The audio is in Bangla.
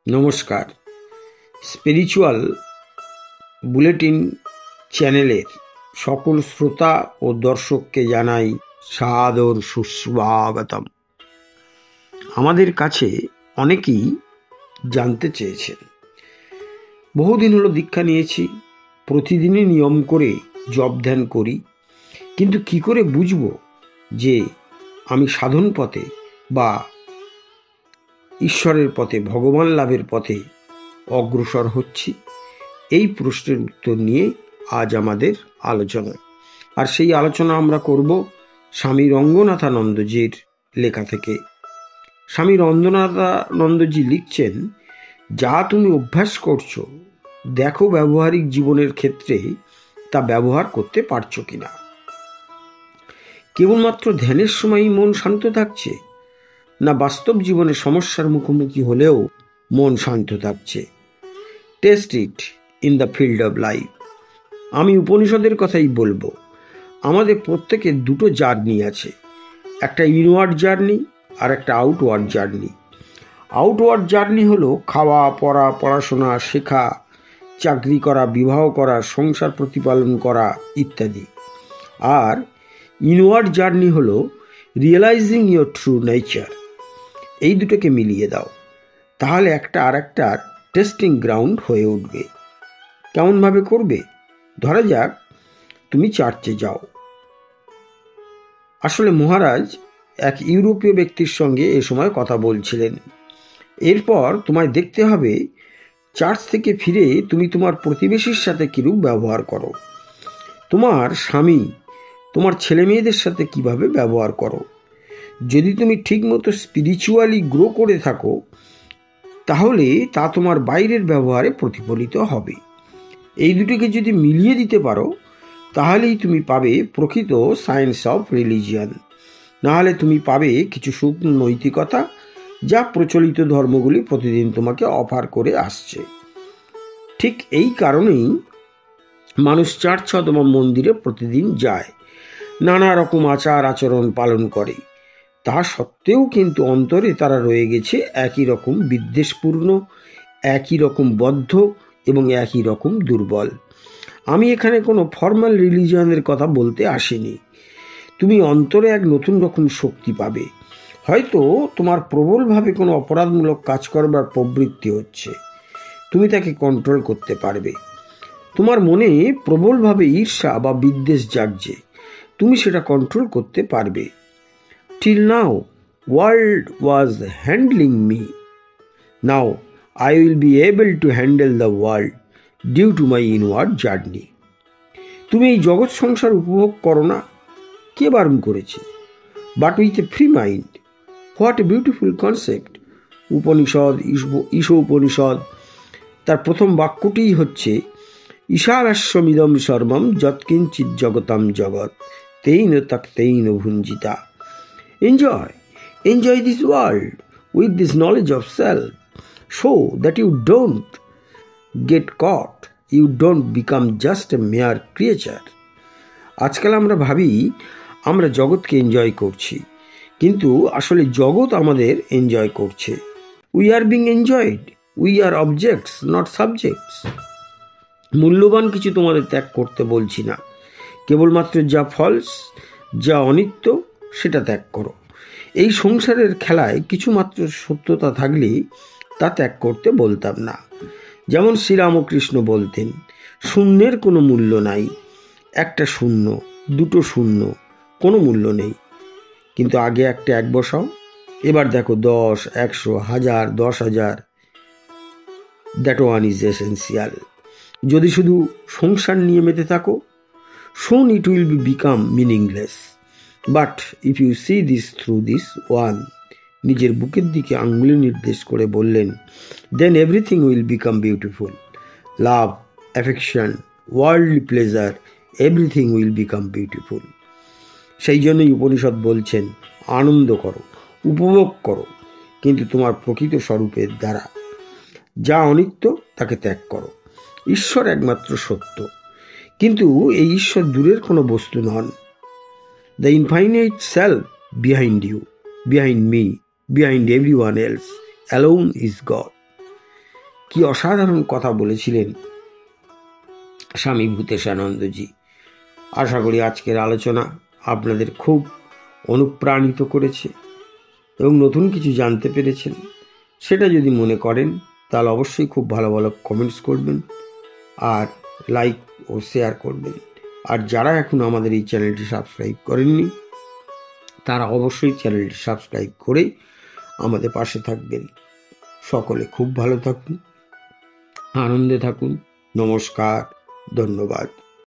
নমস্কার। স্পিরিচুয়াল বুলেটিন চ্যানেলের সকল শ্রোতা ও দর্শককে জানাই সাদর সুস্বাগতম। আমাদের কাছে অনেকেই জানতে চেয়েছেন, বহুদিন হলো দীক্ষা নিয়েছি, প্রতিদিনই নিয়ম করে জপ ধ্যান করি, কিন্তু কি করে বুঝবো যে আমি সাধন পথে বা ঈশ্বরের পথে, ভগবান লাভের পথে অগ্রসর হচ্ছি? এই প্রশ্নের উত্তর নিয়ে আজ আমাদের আলোচনা। আর সেই আলোচনা আমরা করব স্বামী রঙ্গনাথানন্দজির লেখা থেকে। স্বামী রঙ্গনাথানন্দজি লিখছেন, যা তুমি অভ্যাস করছো, দেখো ব্যবহারিক জীবনের ক্ষেত্রে তা ব্যবহার করতে পারছো কিনা। কেবলমাত্র ধ্যানের সময়ই মন শান্ত থাকছে, না বাস্তব জীবনে সমস্যার মুখোমুখি হলেও মন শান্ত থাকছে? Test it in the field of life. আমি উপনিষদের কথাই বলবো। আমাদের প্রত্যেকের দুটো জার্নি আছে, একটা ইনওয়ার্ড জার্নি আর একটা আউটওয়ার্ড জার্নি। আউটওয়ার্ড জার্নি হলো খাওয়া, পড়া, পড়াশোনা, শেখা, চাকরি করা, বিবাহ করা, সংসার প্রতিপালন করা ইত্যাদি। আর ইনওয়ার্ড জার্নি হলো রিয়েলাইজিং ইয়োর ট্রু নেচার। এই দুটোকে মিলিয়ে দাও, তাহলে একটা আর একটার টেস্টিং গ্রাউন্ড হয়ে উঠবে। কেমনভাবে করবে? ধরা যাক তুমি চার্চে যাও। আসলে মহারাজ এক ইউরোপীয় ব্যক্তির সঙ্গে এ সময় কথা বলছিলেন। এরপর তোমায় দেখতে হবে চার্চ থেকে ফিরে তুমি তোমার প্রতিবেশীর সাথে কিরূপ ব্যবহার করো, তোমার স্বামী, তোমার ছেলে মেয়েদের সাথে কিভাবে ব্যবহার করো। যদি তুমি ঠিকমতো স্পিরিচুয়ালি গ্রো করে থাকো, তাহলে তা তোমার বাইরের ব্যবহারে প্রতিফলিত হবে। এই দুটোকে যদি মিলিয়ে দিতে পারো, তাহলেই তুমি পাবে প্রকৃত সায়েন্স অফ রিলিজিয়ান। নাহলে তুমি পাবে কিছু শুকনো নৈতিকতা, যা প্রচলিত ধর্মগুলি প্রতিদিন তোমাকে অফার করে আসছে। ঠিক এই কারণেই মানুষ চার্চ অথবা মন্দিরে প্রতিদিন যায়, নানা রকম আচার আচরণ পালন করে। তা সত্ত্বেও কিন্তু অন্তরে তারা রয়ে গেছে একই রকম বিদ্বেষপূর্ণ, একই রকম বদ্ধ এবং একই রকম দুর্বল। আমি এখানে কোনো ফর্মাল রিলিজিয়নের কথা বলতে আসিনি। তুমি অন্তরে এক নতুন রকম শক্তি পাবে। হয়তো তোমার প্রবলভাবে কোনো অপরাধমূলক কাজ করবার প্রবৃত্তি হচ্ছে, তুমি তাকে কন্ট্রোল করতে পারবে। তোমার মনে প্রবলভাবে ঈর্ষা বা বিদ্বেষ জাগছে, তুমি সেটা কন্ট্রোল করতে পারবে। Till now, world was handling me. Now, I will be able to handle the world due to my inward journey. তুমি এই জগৎ সংসার উপভোগ করো না, কে বারণ করেছে? But with a free mind. What a beautiful concept. Upanishad, Isho Upanishad, তার প্রথম বাক্যটিই হচ্ছে ঈশাবাস্যমিদম সর্বম যৎকিঞ্চিৎ জগতাম জগৎ তেইন তক্তেইন ভুঞ্জিতা। Enjoy this world with this knowledge of self, so that you don't get caught, you don't become just a mere creature. আজকাল আমরা ভাবি আমরা জগৎকে এনজয় করছি, কিন্তু আসলে জগৎ আমাদের এনজয় করছে। We are being enjoyed, we are objects, not subjects. মূল্যবান কিছু তোমাদের ত্যাগ করতে বলছি না, কেবলমাত্র যা ফলস, যা অনিত্য, সেটা ত্যাগ করো। এই সংসারের খেলায় কিছুমাত্র সত্যতা থাকলে তা ত্যাগ করতে বলতাম না। যেমন শ্রীরামকৃষ্ণ বলতেন, শূন্যের কোনো মূল্য নাই। একটা শূন্য, দুটো শূন্য, কোনো মূল্য নেই। কিন্তু আগে একটা এক বসাও, এবার দেখো 10, 100, 1000, 10,000। That one is essential. যদি শুধু সংসার নিয়ে মেতে থাকো, soon it will become meaningless. But if you see this through this one, নিজের বুকের দিকে আঙ্গুলি নির্দেশ করে বললেন, then everything will become beautiful. Love, affection, worldly pleasure, everything will become beautiful. সেই জন্যই উপনিষদ বলছেন, আনন্দ করো, উপভোগ করো, কিন্তু তোমার প্রকৃত স্বরূপের দ্বারা। যা অনিত্য তাকে ত্যাগ করো। ঈশ্বর একমাত্র সত্য, কিন্তু এই ঈশ্বর দূরের কোনো বস্তু নন। The infinite self behind you, behind me, behind everyone else, alone is God. কি অসাধারণ কথা বলেছিলেন স্বামী ভূতেশানন্দজি। আশা করি আজকের আলোচনা আপনাদের খুব অনুপ্রাণিত করেছে এবং নতুন কিছু জানতে পেরেছেন। সেটা যদি মনে করেন তাহলে অবশ্যই খুব ভালো ভালো কমেন্টস করবেন আর লাইক ও শেয়ার করবেন। আর যারা এখন আমাদের এই চ্যানেলটি সাবস্ক্রাইব করেননি তারা অবশ্যই চ্যানেলটি সাবস্ক্রাইব করে আমাদের পাশে থাকবেন। সকলে খুব ভালো থাকুন, আনন্দে থাকুন। নমস্কার, ধন্যবাদ।